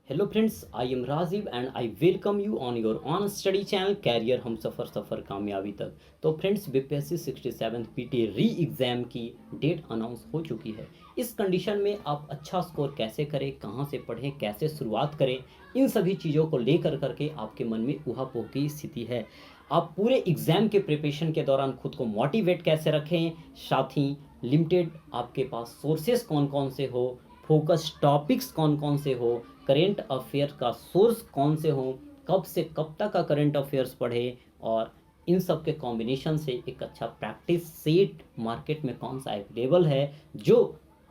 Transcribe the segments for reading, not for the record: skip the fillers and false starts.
Hello friends, I am Rajiv and I welcome you on your on study channel career हम सफ़र कामयाबी तक। तो friends, BPSC 67 PT re exam की date announce हो चुकी है। इस कंडीशन में आप अच्छा स्कोर कैसे करें, कहां से पढ़ें, कैसे शुरुआत करें, इन सभी चीज़ों को लेकर करके आपके मन में ऊहापोह की स्थिति है। आप पूरे एग्ज़ाम के प्रिपरेशन के दौरान खुद को मोटिवेट कैसे रखें, साथ ही लिमिटेड आपके पास सोर्सेस कौन कौन से हो, फोकस टॉपिक्स कौन कौन से हो, करेंट अफेयर का सोर्स कौन से हो, कब से कब तक का करेंट अफेयर्स पढ़े, और इन सब के कॉम्बिनेशन से एक अच्छा प्रैक्टिस सेट मार्केट में कौन सा अवेलेबल है जो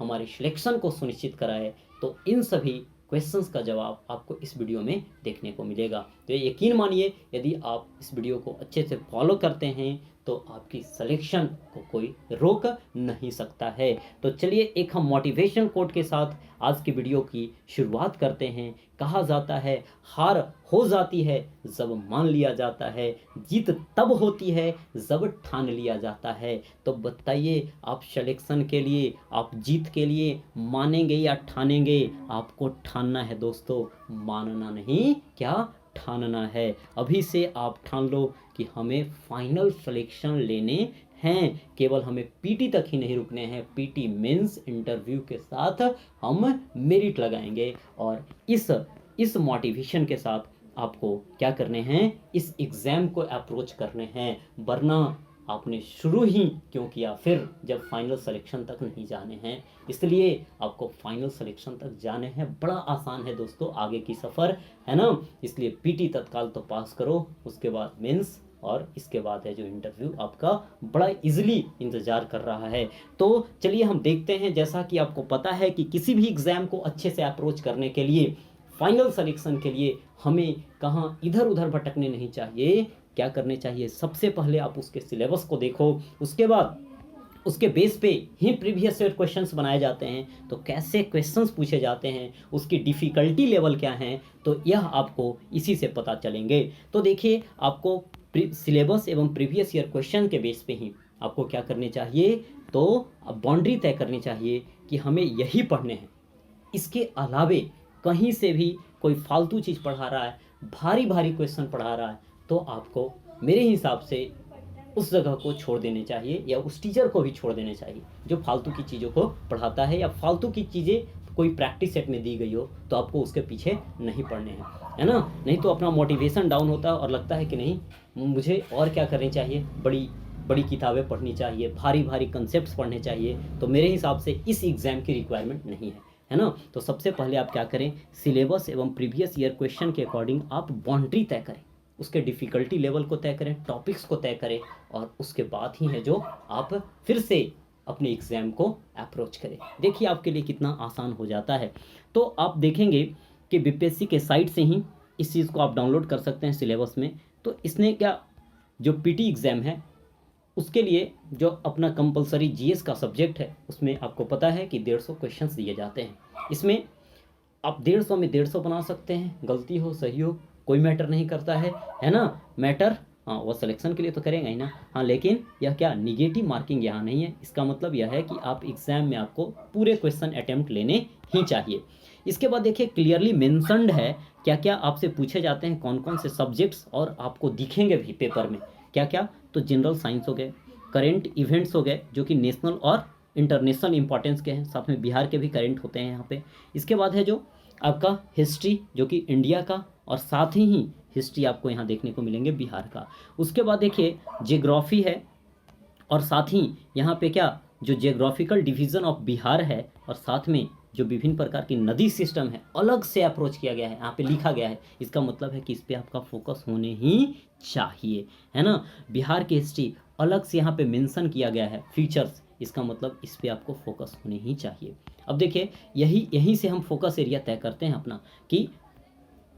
हमारे सिलेक्शन को सुनिश्चित कराए। तो इन सभी क्वेश्चंस का जवाब आपको इस वीडियो में देखने को मिलेगा। तो यकीन मानिए, यदि आप इस वीडियो को अच्छे से फॉलो करते हैं तो आपकी सिलेक्शन को कोई रोक नहीं सकता है। तो चलिए एक हम मोटिवेशन कोट के साथ आज की वीडियो की शुरुआत करते हैं। कहा जाता है, हार हो जाती है जब मान लिया जाता है, जीत तब होती है जब ठान लिया जाता है। तो बताइए, आप सिलेक्शन के लिए, आप जीत के लिए मानेंगे या ठानेंगे? आपको ठानना है दोस्तों, मानना नहीं, क्या ठानना है। अभी से आप ठान लो कि हमें फाइनल सिलेक्शन लेने हैं। केवल हमें पीटी तक ही नहीं रुकने हैं, पीटी मेंस इंटरव्यू के साथ हम मेरिट लगाएंगे। और इस मोटिवेशन के साथ आपको क्या करने हैं, इस एग्ज़ाम को अप्रोच करने हैं। वरना आपने शुरू ही क्यों किया फिर, जब फाइनल सिलेक्शन तक नहीं जाने हैं। इसलिए आपको फाइनल सिलेक्शन तक जाने हैं। बड़ा आसान है दोस्तों आगे की सफ़र, है ना। इसलिए पीटी तत्काल तो पास करो, उसके बाद मेंस, और इसके बाद है जो इंटरव्यू आपका बड़ा इजीली इंतज़ार कर रहा है। तो चलिए हम देखते हैं। जैसा कि आपको पता है कि किसी भी एग्ज़ाम को अच्छे से अप्रोच करने के लिए, फाइनल सिलेक्शन के लिए हमें कहाँ इधर उधर भटकने नहीं चाहिए। क्या करने चाहिए, सबसे पहले आप उसके सिलेबस को देखो, उसके बाद उसके बेस पे ही प्रीवियस ईयर क्वेश्चंस बनाए जाते हैं। तो कैसे क्वेश्चंस पूछे जाते हैं, उसकी डिफ़िकल्टी लेवल क्या है, तो यह आपको इसी से पता चलेंगे। तो देखिए, आपको सिलेबस एवं प्रीवियस ईयर क्वेश्चन के बेस पे ही आपको क्या करने चाहिए, तो अब बाउंड्री तय करनी चाहिए कि हमें यही पढ़ने हैं। इसके अलावे कहीं से भी कोई फालतू चीज़ पढ़ा रहा है, भारी भारी क्वेश्चन पढ़ा रहा है, तो आपको मेरे हिसाब से उस जगह को छोड़ देने चाहिए, या उस टीचर को भी छोड़ देने चाहिए जो फालतू की चीज़ों को पढ़ाता है, या फालतू की चीज़ें कोई प्रैक्टिस सेट में दी गई हो तो आपको उसके पीछे नहीं पढ़ने हैं, है ना। नहीं तो अपना मोटिवेशन डाउन होता है और लगता है कि नहीं, मुझे और क्या करनी चाहिए, बड़ी बड़ी किताबें पढ़नी चाहिए, भारी भारी कंसेप्ट पढ़ने चाहिए। तो मेरे हिसाब से इस एग्ज़ाम की रिक्वायरमेंट नहीं है ना। तो सबसे पहले आप क्या करें, सिलेबस एवं प्रीवियस ईयर क्वेश्चन के अकॉर्डिंग आप बाउंड्री तय करें, उसके डिफ़िकल्टी लेवल को तय करें, टॉपिक्स को तय करें, और उसके बाद ही है जो आप फिर से अपने एग्ज़ाम को अप्रोच करें। देखिए आपके लिए कितना आसान हो जाता है। तो आप देखेंगे कि बीपीएससी के साइट से ही इस चीज़ को आप डाउनलोड कर सकते हैं सिलेबस में। तो इसने क्या, जो पीटी एग्ज़ाम है उसके लिए जो अपना कंपलसरी जीएस का सब्जेक्ट है, उसमें आपको पता है कि 150 क्वेश्चंस दिए जाते हैं। इसमें आप 150 में 150 बना सकते हैं, गलती हो सही हो कोई मैटर नहीं करता है ना। मैटर, हाँ, वो सिलेक्शन के लिए तो करेंगे ही ना। हाँ, लेकिन यह क्या, निगेटिव मार्किंग यहाँ नहीं है। इसका मतलब यह है कि आप एग्ज़ाम में आपको पूरे क्वेश्चन अटैम्प्ट लेने ही चाहिए। इसके बाद देखिए, क्लियरली मेंशन्ड है क्या क्या आपसे पूछे जाते हैं, कौन कौन से सब्जेक्ट्स, और आपको दिखेंगे भी पेपर में क्या क्या। तो जनरल साइंस हो गए, करेंट इवेंट्स हो गए जो कि नेशनल और इंटरनेशनल इंपॉर्टेंस के हैं, साथ में बिहार के भी करेंट होते हैं यहाँ पे। इसके बाद है जो आपका हिस्ट्री, जो कि इंडिया का, और साथ ही हिस्ट्री आपको यहाँ देखने को मिलेंगे बिहार का। उसके बाद देखिए जियोग्राफी है, और साथ ही यहाँ पे क्या, जो जियोग्राफिकल डिवीज़न ऑफ बिहार है, और साथ में जो विभिन्न प्रकार की नदी सिस्टम है अलग से अप्रोच किया गया है, यहाँ पे लिखा गया है। इसका मतलब है कि इस पर आपका फोकस होने ही चाहिए, है ना। बिहार की हिस्ट्री अलग से यहाँ पे मेंशन किया गया है, फीचर्स, इसका मतलब इस पर आपको फोकस होने ही चाहिए। अब देखिए, यहीं से हम फोकस एरिया तय करते हैं अपना, कि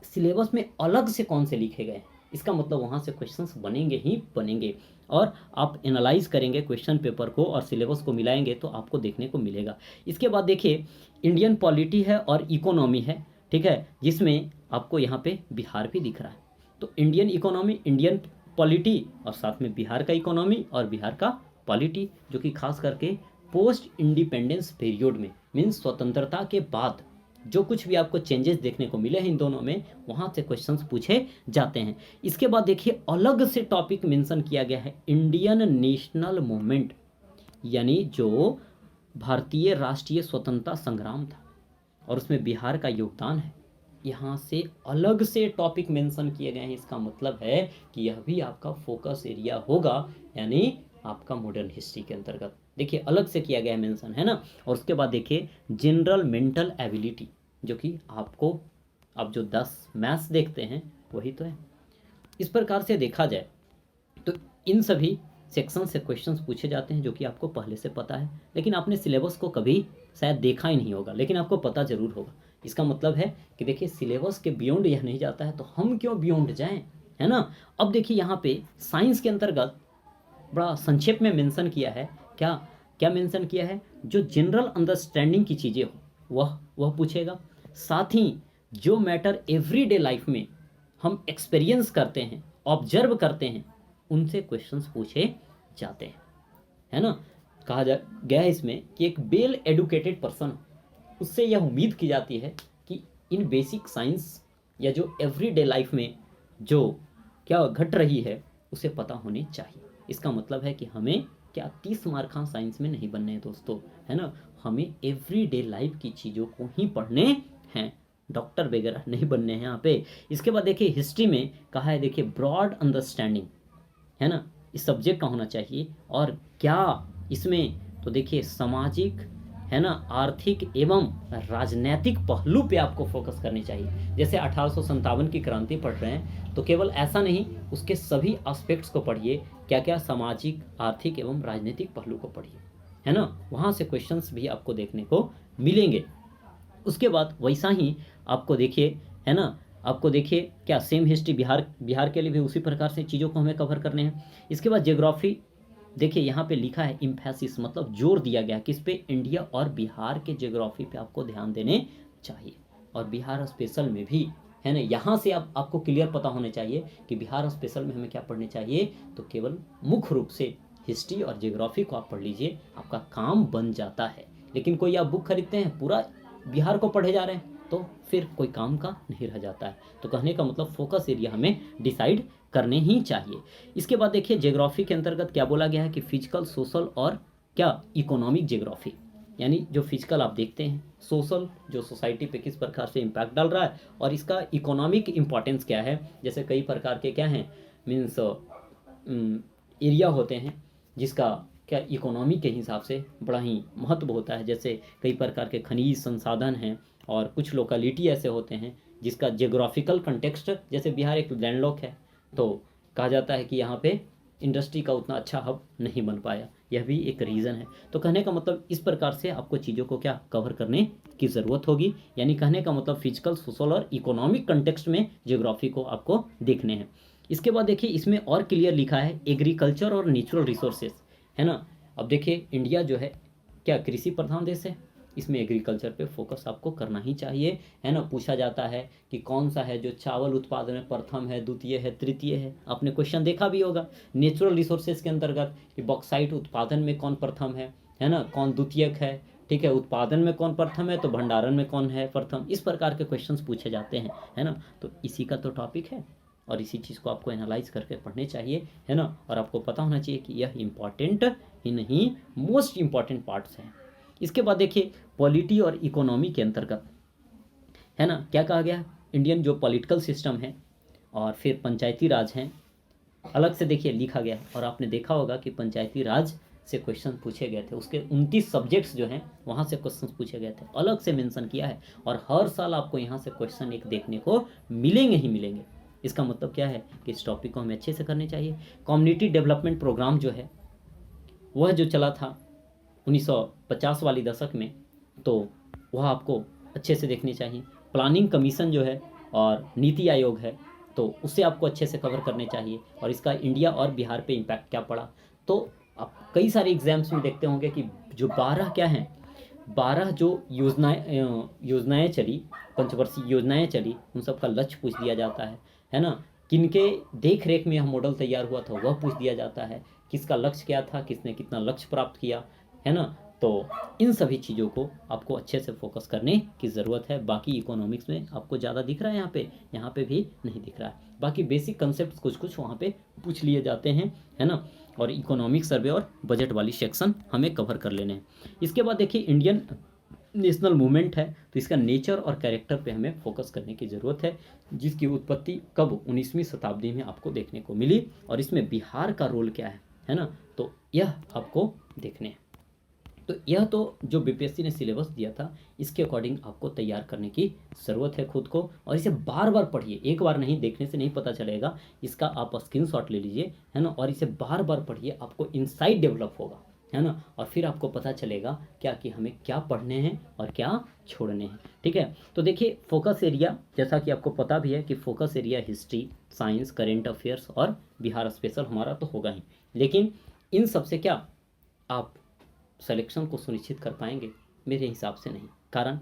सिलेबस में अलग से कौन से लिखे गए। इसका मतलब वहाँ से क्वेश्चंस बनेंगे ही बनेंगे, और आप एनालाइज करेंगे क्वेश्चन पेपर को और सिलेबस को मिलाएंगे तो आपको देखने को मिलेगा। इसके बाद देखिए, इंडियन पॉलिटी है और इकोनॉमी है, ठीक है, जिसमें आपको यहाँ पे बिहार भी दिख रहा है। तो इंडियन इकोनॉमी, इंडियन पॉलिटी, और साथ में बिहार का इकोनॉमी और बिहार का पॉलिटी, जो कि खास करके पोस्ट इंडिपेंडेंस पीरियड में, मीन्स स्वतंत्रता के बाद जो कुछ भी आपको चेंजेस देखने को मिले हैं इन दोनों में, वहाँ से क्वेश्चंस पूछे जाते हैं। इसके बाद देखिए अलग से टॉपिक मेंशन किया गया है, इंडियन नेशनल मूवमेंट, यानी जो भारतीय राष्ट्रीय स्वतंत्रता संग्राम था और उसमें बिहार का योगदान है, यहाँ से अलग से टॉपिक मेंशन किए गए हैं। इसका मतलब है कि यह भी आपका फोकस एरिया होगा, यानी आपका मॉडर्न हिस्ट्री के अंतर्गत देखिए अलग से किया गया है मेंशन, है ना। और उसके बाद देखिए जनरल मेंटल एबिलिटी, जो कि आपको अब जो 10 मैथ्स देखते हैं वही तो है। इस प्रकार से देखा जाए तो इन सभी सेक्शन से क्वेश्चंस पूछे जाते हैं जो कि आपको पहले से पता है, लेकिन आपने सिलेबस को कभी शायद देखा ही नहीं होगा, लेकिन आपको पता जरूर होगा। इसका मतलब है कि देखिए सिलेबस के बियॉन्ड यह नहीं जाता है तो हम क्यों बियॉन्ड जाएं, है ना। अब देखिए यहाँ पे साइंस के अंतर्गत बड़ा संक्षेप में मेंशन किया है, क्या क्या मेंशन किया है, जो जनरल अंडरस्टैंडिंग की चीज़ें हो वह पूछेगा। साथ ही जो मैटर एवरीडे लाइफ में हम एक्सपीरियंस करते हैं, ऑब्जर्व करते हैं, उनसे क्वेश्चंस पूछे जाते हैं, है ना। कहा जा गया है इसमें कि एक वेल एडुकेटेड पर्सन, उससे यह उम्मीद की जाती है कि इन बेसिक साइंस या जो एवरीडे लाइफ में जो क्या घट रही है उसे पता होनी चाहिए। इसका मतलब है कि हमें क्या 30 मार्क साइंस में नहीं बनने हैं दोस्तों, है ना। हमें एवरीडे लाइफ की चीज़ों को ही पढ़ने हैं, डॉक्टर वगैरह नहीं बनने हैं यहाँ पे। इसके बाद देखिए हिस्ट्री में कहा है, देखिए ब्रॉड अंडरस्टैंडिंग, है ना, इस सब्जेक्ट का होना चाहिए। और क्या इसमें तो देखिए सामाजिक, है ना, आर्थिक एवं राजनैतिक पहलू पे आपको फोकस करनी चाहिए। जैसे 1857 की क्रांति पढ़ रहे हैं तो केवल ऐसा नहीं, उसके सभी एस्पेक्ट्स को पढ़िए, क्या क्या सामाजिक, आर्थिक एवं राजनीतिक पहलू को पढ़िए, है ना। वहाँ से क्वेश्चंस भी आपको देखने को मिलेंगे। उसके बाद वैसा ही आपको देखिए, है ना, आपको देखिए क्या सेम हिस्ट्री बिहार के लिए भी उसी प्रकार से चीज़ों को हमें कवर करने हैं। इसके बाद ज्योग्राफी, देखिए यहाँ पे लिखा है इम्फेसिस, मतलब जोर दिया गया किस पे, इंडिया और बिहार के ज्योग्राफी पे आपको ध्यान देने चाहिए। और बिहार स्पेशल में भी, है ना, यहाँ से आपको क्लियर पता होने चाहिए कि बिहार स्पेशल में हमें क्या पढ़ने चाहिए। तो केवल मुख्य रूप से हिस्ट्री और ज्योग्राफी को आप पढ़ लीजिए, आपका काम बन जाता है। लेकिन कोई आप बुक खरीदते हैं पूरा बिहार को पढ़े जा रहे हैं तो फिर कोई काम का नहीं रह जाता है। तो कहने का मतलब फोकस एरिया हमें डिसाइड करने ही चाहिए। इसके बाद देखिए ज्योग्राफी के अंतर्गत क्या बोला गया है कि फिजिकल, सोशल और क्या इकोनॉमिक ज्योग्राफी, यानी जो फिजिकल आप देखते हैं, सोशल जो सोसाइटी पे किस प्रकार से इम्पैक्ट डाल रहा है, और इसका इकोनॉमिक इम्पॉर्टेंस क्या है। जैसे कई प्रकार के क्या हैं, मीन्स एरिया होते हैं जिसका क्या इकोनॉमी के हिसाब से बड़ा ही महत्व होता है। जैसे कई प्रकार के खनिज संसाधन हैं और कुछ लोकेलिटी ऐसे होते हैं जिसका जियोग्राफिकल कंटेक्स्ट, जैसे बिहार एक लैंडलॉक है तो कहा जाता है कि यहाँ पे इंडस्ट्री का उतना अच्छा हब नहीं बन पाया, यह भी एक रीज़न है। तो कहने का मतलब इस प्रकार से आपको चीज़ों को क्या कवर करने की ज़रूरत होगी, यानी कहने का मतलब फिजिकल, सोशल और इकोनॉमिक कंटेक्स्ट में ज्योग्राफी को आपको देखने हैं। इसके बाद देखिए इसमें और क्लियर लिखा है एग्रीकल्चर और नेचुरल रिसोर्सेज, है ना। अब देखिए इंडिया जो है क्या कृषि प्रधान देश है, इसमें एग्रीकल्चर पे फोकस आपको करना ही चाहिए, है ना। पूछा जाता है कि कौन सा है जो चावल उत्पादन में प्रथम है, द्वितीय है, तृतीय है, आपने क्वेश्चन देखा भी होगा। नेचुरल रिसोर्सेज के अंतर्गत कि बॉक्साइट उत्पादन में कौन प्रथम है ना, कौन द्वितीयक है, ठीक है, उत्पादन में कौन प्रथम है तो भंडारण में कौन है प्रथम, इस प्रकार के क्वेश्चंस पूछे जाते हैं, है ना। तो इसी का तो टॉपिक है और इसी चीज़ को आपको एनालाइज करके पढ़ने चाहिए, है ना। और आपको पता होना चाहिए कि यह इम्पॉर्टेंट ही नहीं, मोस्ट इम्पॉर्टेंट पार्ट्स हैं। इसके बाद देखिए पॉलिटी और इकोनॉमी के अंतर्गत, है ना, क्या कहा गया, इंडियन जो पॉलिटिकल सिस्टम है और फिर पंचायती राज हैं, अलग से देखिए लिखा गया। और आपने देखा होगा कि पंचायती राज से क्वेश्चन पूछे गए थे, उसके 29 सब्जेक्ट्स जो हैं वहाँ से क्वेश्चन पूछे गए थे, अलग से मेंशन किया है। और हर साल आपको यहाँ से क्वेश्चन एक देखने को मिलेंगे ही मिलेंगे। इसका मतलब क्या है कि इस टॉपिक को हमें अच्छे से करने चाहिए। कम्युनिटी डेवलपमेंट प्रोग्राम जो है वह जो चला था 1950 वाली दशक में, तो वह आपको अच्छे से देखनी चाहिए। प्लानिंग कमीशन जो है और नीति आयोग है तो उसे आपको अच्छे से कवर करने चाहिए, और इसका इंडिया और बिहार पे इम्पैक्ट क्या पड़ा। तो आप कई सारे एग्जाम्स में देखते होंगे कि जो 12 क्या हैं, 12 जो योजनाएं चली, पंचवर्षीय योजनाएं चली, उन सब का लक्ष्य पूछ दिया जाता है ना। किनके देख रेख में यह मॉडल तैयार हुआ था वह पूछ दिया जाता है, किसका लक्ष्य क्या था, किसने कितना लक्ष्य प्राप्त किया, है ना। तो इन सभी चीज़ों को आपको अच्छे से फोकस करने की ज़रूरत है। बाकी इकोनॉमिक्स में आपको ज़्यादा दिख रहा है, यहाँ पे भी नहीं दिख रहा है। बाकी बेसिक कंसेप्ट कुछ कुछ वहाँ पे पूछ लिए जाते हैं, है ना। और इकोनॉमिक सर्वे और बजट वाली सेक्शन हमें कवर कर लेने हैं। इसके बाद देखिए इंडियन नेशनल मूवमेंट है, तो इसका नेचर और कैरेक्टर पे हमें फोकस करने की ज़रूरत है, जिसकी उत्पत्ति कब 19वीं शताब्दी में आपको देखने को मिली और इसमें बिहार का रोल क्या है ना। तो यह आपको देखने हैं। तो यह तो जो बीपीएससी ने सिलेबस दिया था इसके अकॉर्डिंग आपको तैयार करने की ज़रूरत है खुद को, और इसे बार बार पढ़िए। एक बार नहीं, देखने से नहीं पता चलेगा, इसका आप स्क्रीनशॉट ले लीजिए, है ना, और इसे बार बार पढ़िए, आपको इंसाइट डेवलप होगा, है ना, और फिर आपको पता चलेगा क्या कि हमें क्या पढ़ने हैं और क्या छोड़ने हैं। ठीक है, तो देखिए फोकस एरिया, जैसा कि आपको पता भी है कि focus area history, science, current affairs और बिहार स्पेशल हमारा तो होगा ही, लेकिन इन सबसे क्या आप सिलेक्शन को सुनिश्चित कर पाएंगे? मेरे हिसाब से नहीं। कारण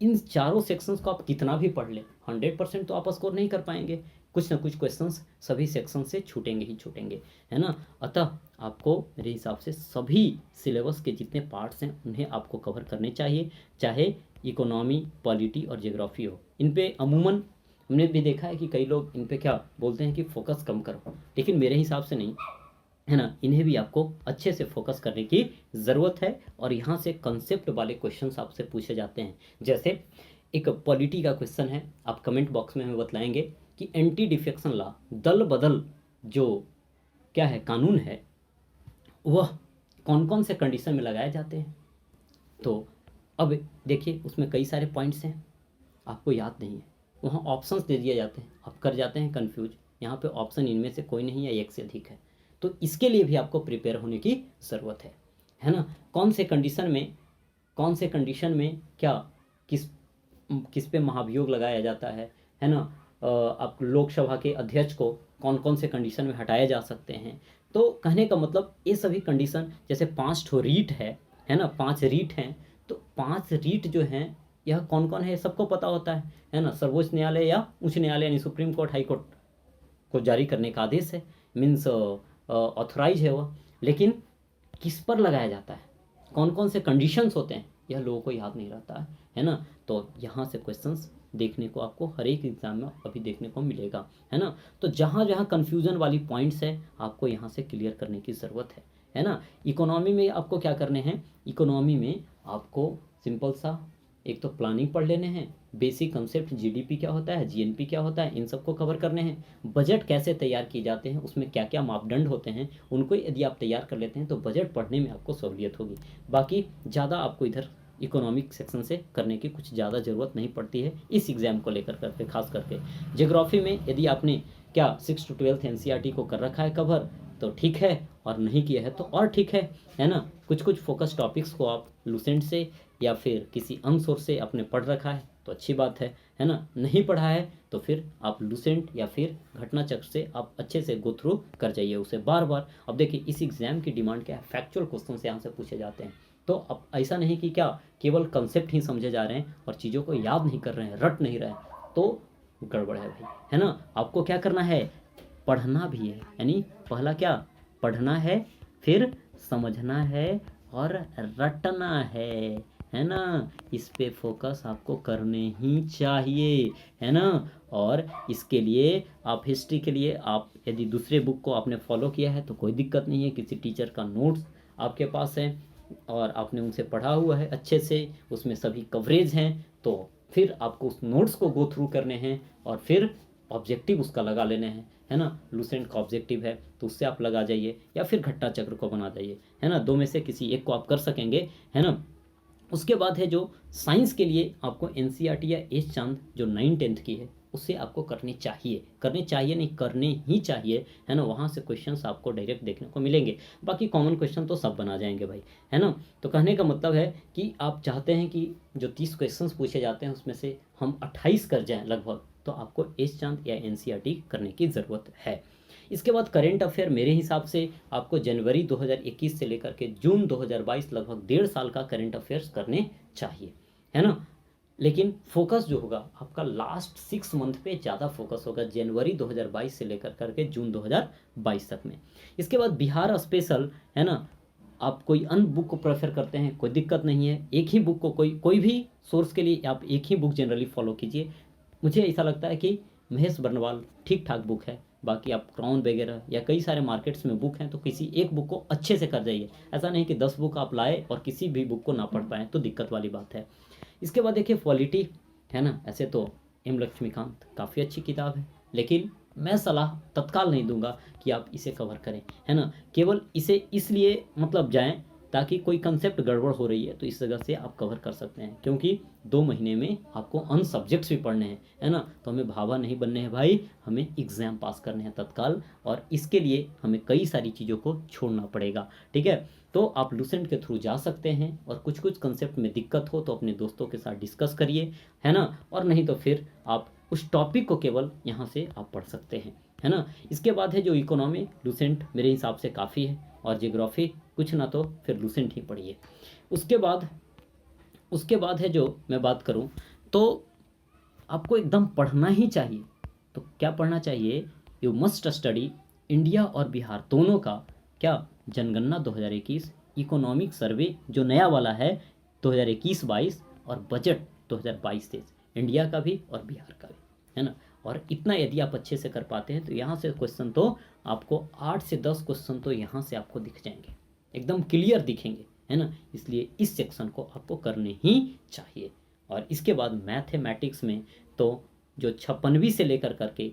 इन चारों सेक्शंस को आप कितना भी पढ़ लें 100% तो आप स्कोर नहीं कर पाएंगे। कुछ ना कुछ क्वेश्चंस सभी सेक्शन से छूटेंगे ही छूटेंगे, है ना। अतः आपको मेरे हिसाब से सभी सिलेबस के जितने पार्ट्स हैं उन्हें आपको कवर करने चाहिए, चाहे इकोनॉमी, पॉलिटी और जियोग्राफी हो। इन पे अमूमन हमने भी देखा है कि कई लोग इन पे क्या बोलते हैं कि फोकस कम करो, लेकिन मेरे हिसाब से नहीं, है ना। इन्हें भी आपको अच्छे से फोकस करने की ज़रूरत है। और यहाँ से कंसेप्ट वाले क्वेश्चंस आपसे पूछे जाते हैं। जैसे एक पॉलिटी का क्वेश्चन है, आप कमेंट बॉक्स में हमें बतलाएंगे कि एंटी डिफेक्शन लॉ, दल बदल जो क्या है कानून है, वह कौन कौन से कंडीशन में लगाए जाते हैं। तो अब देखिए उसमें कई सारे पॉइंट्स हैं, आपको याद नहीं है, वहाँ ऑप्शंस दे दिए जाते हैं, आप कर जाते हैं कंफ्यूज। यहाँ पे ऑप्शन इनमें से कोई नहीं है, एक से अधिक है। तो इसके लिए भी आपको प्रिपेयर होने की ज़रूरत है ना। कौन से कंडीशन में क्या किस किस पे महाभियोग लगाया जाता है ना। आप लोकसभा के अध्यक्ष को कौन कौन से कंडीशन में हटाया जा सकते हैं। तो कहने का मतलब ये सभी कंडीशन, जैसे 5 ठो रीट है ना, 5 रीट हैं, तो 5 रीट जो हैं यह कौन कौन है सबको पता होता है ना। सर्वोच्च न्यायालय या उच्च न्यायालय यानी सुप्रीम कोर्ट, हाई कोर्ट को जारी करने का आदेश है, मीन्स ऑथराइज है वह, लेकिन किस पर लगाया जाता है, कौन कौन से कंडीशंस होते हैं, यह लोगों को याद नहीं रहता है ना। तो यहाँ से क्वेश्चंस देखने को आपको हर एक एग्जाम में अभी देखने को मिलेगा, है ना। तो जहाँ जहाँ कन्फ्यूजन वाली पॉइंट्स है आपको यहाँ से क्लियर करने की ज़रूरत है ना। इकोनॉमी में आपको क्या करने हैं, इकोनॉमी में आपको सिंपल सा एक तो प्लानिंग पढ़ लेने हैं, बेसिक कंसेप्ट जीडीपी क्या होता है, जीएनपी क्या होता है, इन सबको कवर करने हैं। बजट कैसे तैयार किए जाते हैं, उसमें क्या क्या मापदंड होते हैं, उनको यदि आप तैयार कर लेते हैं तो बजट पढ़ने में आपको सहूलियत होगी। बाकी ज़्यादा आपको इधर इकोनॉमिक सेक्शन से करने की कुछ ज़्यादा ज़रूरत नहीं पड़ती है इस एग्ज़ाम को लेकर करके। खास करके ज्योग्राफी में यदि आपने क्या 6 to 12 एनसीईआरटी को कर रखा है कवर तो ठीक है, और नहीं किया है तो और ठीक है ना। कुछ कुछ फोकस टॉपिक्स को आप लूसेंट से या फिर किसी अन्य सोर्स से आपने पढ़ रखा है तो अच्छी बात है ना। नहीं पढ़ा है तो फिर आप लूसेंट या फिर घटना चक्र से आप अच्छे से गो थ्रू कर जाइए उसे बार बार। अब देखिए इस एग्ज़ाम की डिमांड क्या है, फैक्चुअल क्वेश्चन से यहाँ से पूछे जाते हैं। तो अब ऐसा नहीं कि क्या केवल कंसेप्ट ही समझे जा रहे हैं और चीज़ों को याद नहीं कर रहे हैं, रट नहीं रहे हैं, तो गड़बड़ है भाई, है ना। आपको क्या करना है, पढ़ना भी है, यानी पहला क्या पढ़ना है, फिर समझना है और रटना है ना। इस पे फोकस आपको करने ही चाहिए, है ना। और इसके लिए आप हिस्ट्री के लिए आप यदि दूसरे बुक को आपने फॉलो किया है तो कोई दिक्कत नहीं है, किसी टीचर का नोट्स आपके पास है और आपने उनसे पढ़ा हुआ है अच्छे से, उसमें सभी कवरेज हैं, तो फिर आपको उस नोट्स को गो थ्रू करने हैं और फिर ऑब्जेक्टिव उसका लगा लेने हैं, है ना। लूसेंट का ऑब्जेक्टिव है तो उससे आप लगा जाइए या फिर घट्टा चक्र को बना जाइए, है ना। दो में से किसी एक को आप कर सकेंगे, है ना। उसके बाद है जो साइंस के लिए आपको एनसीईआरटी या एस चांद जो 9th की है उससे आपको करनी चाहिए नहीं, करने ही चाहिए, है ना। वहाँ से क्वेश्चंस आपको डायरेक्ट देखने को मिलेंगे। बाकी कॉमन क्वेश्चन तो सब बना जाएंगे भाई, है ना। तो कहने का मतलब है कि आप चाहते हैं कि जो 30 क्वेश्चंस पूछे जाते हैं उसमें से हम 28 कर जाएं लगभग, तो आपको एस चांद या एनसीईआरटी करने की ज़रूरत है। इसके बाद करेंट अफेयर मेरे हिसाब से आपको जनवरी 2021 से लेकर के जून 2022 लगभग 1.5 साल का करेंट अफेयर्स करने चाहिए, है ना। लेकिन फोकस जो होगा आपका लास्ट 6 मंथ पे ज़्यादा फोकस होगा, जनवरी 2022 से लेकर करके जून 2022 तक में। इसके बाद बिहार स्पेशल, है ना, आप कोई अन्य बुक को प्रेफर करते हैं, कोई दिक्कत नहीं है, एक ही बुक को कोई भी सोर्स के लिए आप एक ही बुक जनरली फॉलो कीजिए। मुझे ऐसा लगता है कि महेश बर्नवाल ठीक ठाक बुक है। बाकी आप क्राउन वगैरह या कई सारे मार्केट्स में बुक हैं, तो किसी एक बुक को अच्छे से कर जाइए। ऐसा नहीं कि 10 बुक आप लाए और किसी भी बुक को ना पढ़ पाएँ, तो दिक्कत वाली बात है। इसके बाद देखिए क्वालिटी, है ना। ऐसे तो एम लक्ष्मीकांत काफ़ी अच्छी किताब है, लेकिन मैं सलाह तत्काल नहीं दूंगा कि आप इसे कवर करें, है ना। केवल इसे इसलिए मतलब जाएं ताकि कोई कंसेप्ट गड़बड़ हो रही है तो इस जगह से आप कवर कर सकते हैं, क्योंकि 2 महीने में आपको अन सब्जेक्ट्स भी पढ़ने हैं, है ना। तो हमें भावा नहीं बनने हैं भाई, हमें एग्ज़ाम पास करने हैं तत्काल, और इसके लिए हमें कई सारी चीज़ों को छोड़ना पड़ेगा, ठीक है। तो आप लूसेंट के थ्रू जा सकते हैं, और कुछ कुछ कंसेप्ट में दिक्कत हो तो अपने दोस्तों के साथ डिस्कस करिए, है ना। और नहीं तो फिर आप उस टॉपिक को केवल यहाँ से आप पढ़ सकते हैं, है ना। इसके बाद है जो इकोनॉमी, लूसेंट मेरे हिसाब से काफ़ी है, और जियोग्राफी कुछ ना तो फिर लूसेंट ही पढ़िए। उसके बाद है जो मैं बात करूँ, तो आपको एकदम पढ़ना ही चाहिए। तो क्या पढ़ना चाहिए? यू मस्ट स्टडी इंडिया और बिहार दोनों का क्या जनगणना 2021, इकोनॉमिक सर्वे जो नया वाला है 2021-22, और बजट 2022-23, इंडिया का भी और बिहार का भी, है ना। और इतना यदि आप अच्छे से कर पाते हैं तो यहाँ से क्वेश्चन तो आपको 8 से 10 क्वेश्चन तो यहाँ से आपको दिख जाएंगे, एकदम क्लियर दिखेंगे, है ना। इसलिए इस सेक्शन को आपको करने ही चाहिए। और इसके बाद मैथमेटिक्स में तो जो 56वीं से लेकर करके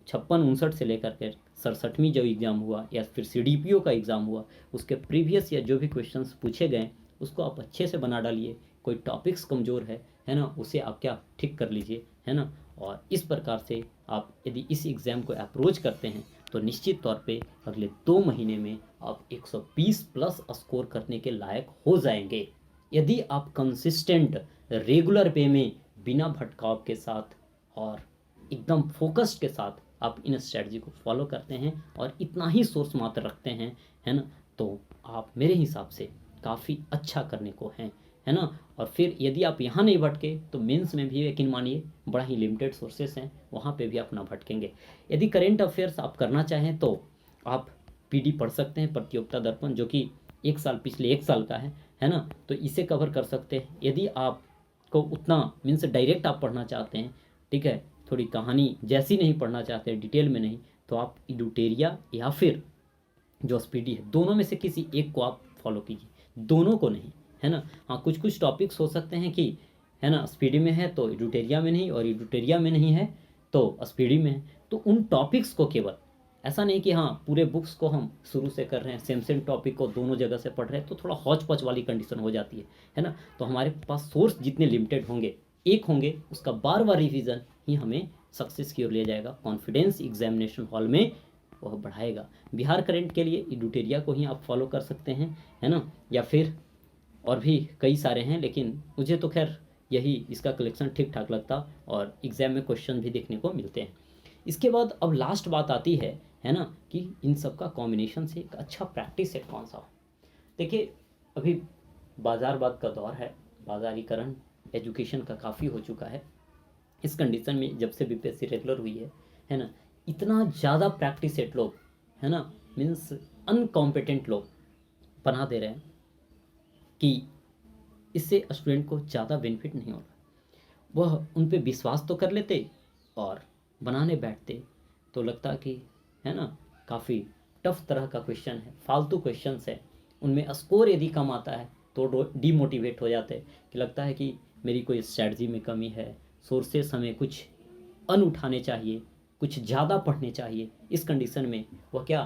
56-59 से लेकर के 67वीं जो एग्ज़ाम हुआ या फिर CDPO का एग्ज़ाम हुआ, उसके प्रीवियस या जो भी क्वेश्चंस पूछे गए उसको आप अच्छे से बना डालिए। कोई टॉपिक्स कमज़ोर है ना, उसे आप क्या ठीक कर लीजिए, है ना। और इस प्रकार से आप यदि इस एग्ज़ाम को अप्रोच करते हैं तो निश्चित तौर पे अगले 2 महीने में आप 120 प्लस स्कोर करने के लायक हो जाएंगे, यदि आप कंसिस्टेंट रेगुलर वे में बिना भटकाव के साथ और एकदम फोकस्ड के साथ आप इन स्ट्रेटजी को फॉलो करते हैं और इतना ही सोर्स मात्र रखते हैं, है ना। तो आप मेरे हिसाब से काफ़ी अच्छा करने को हैं, है ना। और फिर यदि आप यहाँ नहीं भटके तो मेंस में भी यकीन मानिए बड़ा ही लिमिटेड सोर्सेस हैं, वहाँ पे भी आप ना भटकेंगे। यदि करेंट अफेयर्स आप करना चाहें तो आप PD पढ़ सकते हैं, प्रतियोगिता दर्पण, जो कि पिछले 1 साल का है ना। तो इसे कवर कर सकते हैं। यदि आपको उतना मीन्स डायरेक्ट आप पढ़ना चाहते हैं, ठीक है, थोड़ी कहानी जैसी नहीं पढ़ना चाहते हैं, डिटेल में नहीं, तो आप इडुटेरिया या फिर जो SPD है, दोनों में से किसी एक को आप फॉलो कीजिए, दोनों को नहीं, है ना। हाँ, कुछ कुछ टॉपिक्स हो सकते हैं कि, है ना, SPD में है तो इडुटेरिया में नहीं, और इडुटेरिया में नहीं है तो SPD में है। तो उन टॉपिक्स को केवल, ऐसा नहीं कि हाँ पूरे बुक्स को हम शुरू से कर रहे हैं, सेम टॉपिक को दोनों जगह से पढ़ रहे हैं, तो थोड़ा हौच पौच वाली कंडीशन हो जाती है ना। तो हमारे पास सोर्स जितने लिमिटेड होंगे, एक होंगे, उसका बार बार रिवीजन ही हमें सक्सेस की ओर ले जाएगा, कॉन्फिडेंस एग्जामिनेशन हॉल में वह बढ़ाएगा। बिहार करंट के लिए इडुटेरिया को ही आप फॉलो कर सकते हैं, है ना। या फिर और भी कई सारे हैं, लेकिन मुझे तो खैर यही इसका कलेक्शन ठीक ठाक लगता, और एग्ज़ाम में क्वेश्चन भी देखने को मिलते हैं। इसके बाद अब लास्ट बात आती है ना, कि इन सब का कॉम्बिनेशन से एक अच्छा प्रैक्टिस सेट कौन सा हो। देखिए अभी बाज़ारवाद का दौर है, बाज़ारीकरण एजुकेशन का काफ़ी हो चुका है। इस कंडीशन में जब से BPSC रेगुलर हुई है ना, इतना ज़्यादा प्रैक्टिस सेट लोग, है ना, मीन्स अनकॉम्पिटेंट लोग बना दे रहे हैं कि इससे स्टूडेंट को ज़्यादा बेनिफिट नहीं हो रहा। वह उन पे विश्वास तो कर लेते और बनाने बैठते तो लगता कि, है ना, काफ़ी टफ तरह का क्वेश्चन है, फालतू क्वेश्चंस है, उनमें स्कोर यदि कम आता है तो डीमोटिवेट हो जाते हैं, कि लगता है कि मेरी कोई स्ट्रैटेजी में कमी है, सोर्सेस हमें कुछ उठाने चाहिए, कुछ ज़्यादा पढ़ने चाहिए। इस कंडीशन में वह क्या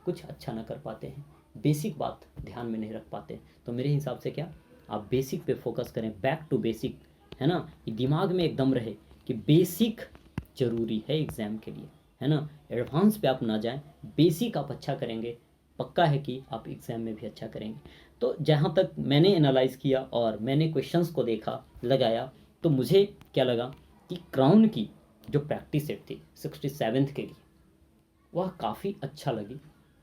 कुछ अच्छा ना कर पाते हैं, बेसिक बात ध्यान में नहीं रख पाते। तो मेरे हिसाब से क्या, आप बेसिक पे फोकस करें, बैक टू बेसिक, है ना। ये दिमाग में एकदम रहे कि बेसिक ज़रूरी है एग्ज़ाम के लिए, है ना। एडवांस पे आप ना जाएं, बेसिक आप अच्छा करेंगे, पक्का है कि आप एग्ज़ाम में भी अच्छा करेंगे। तो जहाँ तक मैंने एनालाइज़ किया और मैंने क्वेश्चंस को देखा, लगाया, तो मुझे क्या लगा कि क्राउन की जो प्रैक्टिस सेट थी 67th के लिए, वह काफ़ी अच्छा लगी,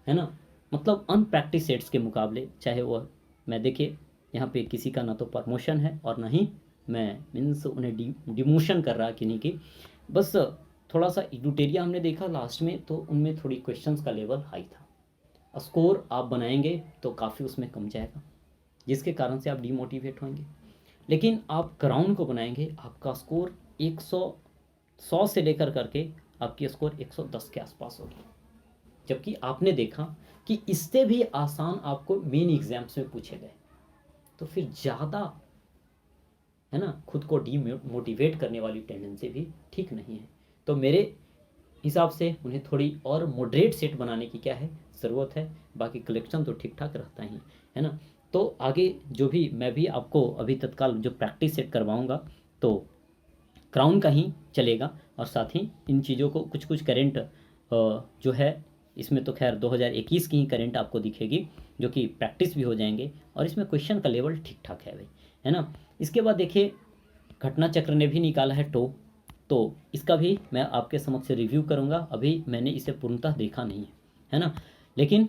है ना। मतलब अनप्रैक्टिस सेट्स के मुकाबले, चाहे वह, मैं देखिए यहाँ पे किसी का ना तो प्रमोशन है और ना ही मैं मीन्स उन्हें डिमोशन कर रहा कि नहीं, कि बस थोड़ा सा इडुटेरिया हमने देखा लास्ट में, तो उनमें थोड़ी क्वेश्चंस का लेवल हाई था, स्कोर आप बनाएंगे तो काफ़ी उसमें कम जाएगा, जिसके कारण से आप डीमोटिवेट होंगे। लेकिन आप क्राउन को बनाएंगे, आपका स्कोर 100 से लेकर करके आपकी स्कोर 110 के आसपास होगी। जबकि आपने देखा कि इससे भी आसान आपको मेन एग्जाम्स में पूछे गए, तो फिर ज़्यादा है ना खुद को डीमोटिवेट करने वाली टेंडेंसी भी ठीक नहीं है। तो मेरे हिसाब से उन्हें थोड़ी और मॉडरेट सेट बनाने की क्या है ज़रूरत है। बाकी कलेक्शन तो ठीक ठाक रहता ही है ना। तो आगे जो भी मैं भी आपको अभी तत्काल जो प्रैक्टिस सेट करवाऊंगा तो क्राउन का ही चलेगा, और साथ ही इन चीज़ों को कुछ कुछ करेंट जो है इसमें तो खैर 2021 की ही करेंट आपको दिखेगी, जो कि प्रैक्टिस भी हो जाएंगे, और इसमें क्वेश्चन का लेवल ठीक ठाक है भाई, है ना। इसके बाद देखिए घटना चक्र ने भी निकाला है तो इसका भी मैं आपके समक्ष रिव्यू करूंगा। अभी मैंने इसे पूर्णतः देखा नहीं है ना, लेकिन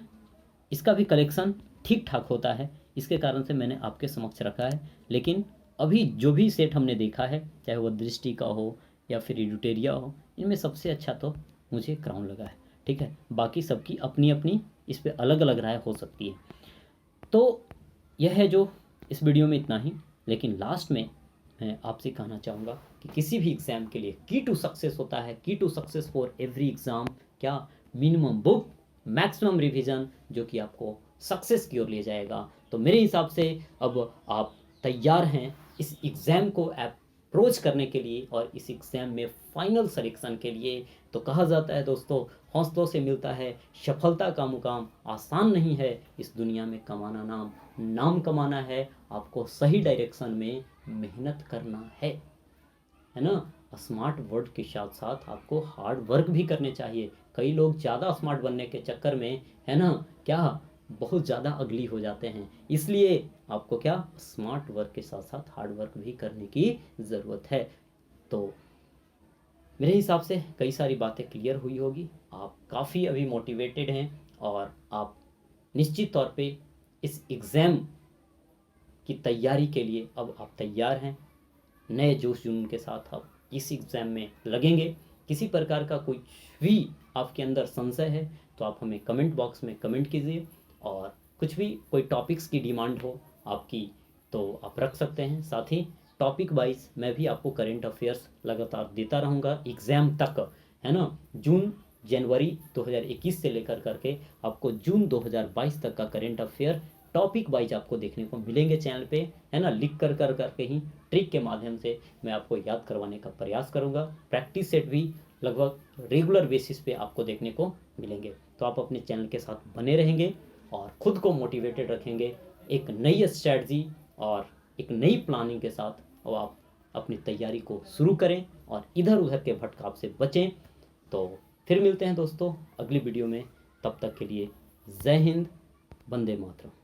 इसका भी कलेक्शन ठीक ठाक होता है, इसके कारण से मैंने आपके समक्ष रखा है। लेकिन अभी जो भी सेट हमने देखा है, चाहे वो दृष्टि का हो या फिर एडुटेरिया हो, इनमें सबसे अच्छा तो मुझे क्राउन लगा है, ठीक है। बाकी सबकी अपनी अपनी इस पर अलग अलग राय हो सकती है। तो यह है जो इस वीडियो में इतना ही। लेकिन लास्ट में मैं आपसे कहना चाहूँगा कि किसी भी एग्ज़ाम के लिए की टू सक्सेस होता है, key to success for every exam क्या, मिनिमम बुक मैक्सिमम रिवीजन, जो कि आपको सक्सेस की ओर ले जाएगा। तो मेरे हिसाब से अब आप तैयार हैं इस एग्ज़ाम को अप्रोच करने के लिए और इस एग्ज़ाम में फाइनल सिलेक्शन के लिए। तो कहा जाता है दोस्तों, हौसलों से मिलता है सफलता का मुकाम, आसान नहीं है इस दुनिया में कमाना नाम कमाना है, आपको सही डायरेक्शन में मेहनत करना है ना। स्मार्ट वर्ड के साथ साथ आपको हार्ड वर्क भी करने चाहिए। कई लोग ज़्यादा स्मार्ट बनने के चक्कर में है ना क्या बहुत ज़्यादा अगली हो जाते हैं, इसलिए आपको क्या स्मार्ट वर्क के साथ साथ हार्ड वर्क भी करने की ज़रूरत है। तो मेरे हिसाब से कई सारी बातें क्लियर हुई होगी, आप काफ़ी अभी मोटिवेटेड हैं और आप निश्चित तौर पे इस एग्ज़ाम की तैयारी के लिए अब आप तैयार हैं। नए जोश जुनून के साथ आप इस एग्ज़ाम में लगेंगे। किसी प्रकार का कुछ भी आपके अंदर संशय है तो आप हमें कमेंट बॉक्स में कमेंट कीजिए, और कुछ भी कोई टॉपिक्स की डिमांड हो आपकी तो आप रख सकते हैं। साथ ही टॉपिक वाइज मैं भी आपको करेंट अफेयर्स लगातार देता रहूँगा एग्ज़ाम तक, है ना। जनवरी 2021 से लेकर करके आपको जून 2022 तक का करेंट अफेयर टॉपिक वाइज आपको देखने को मिलेंगे चैनल पे, है ना। लिख कर करके ही ट्रिक के माध्यम से मैं आपको याद करवाने का प्रयास करूंगा। प्रैक्टिस सेट भी लगभग रेगुलर बेसिस पे आपको देखने को मिलेंगे। तो आप अपने चैनल के साथ बने रहेंगे और ख़ुद को मोटिवेटेड रखेंगे एक नई स्ट्रैटेजी और एक नई प्लानिंग के साथ, और आप अपनी तैयारी को शुरू करें और इधर उधर के भटकाव से बचें। तो फिर मिलते हैं दोस्तों अगली वीडियो में, तब तक के लिए जय हिंद, वंदे मातरम।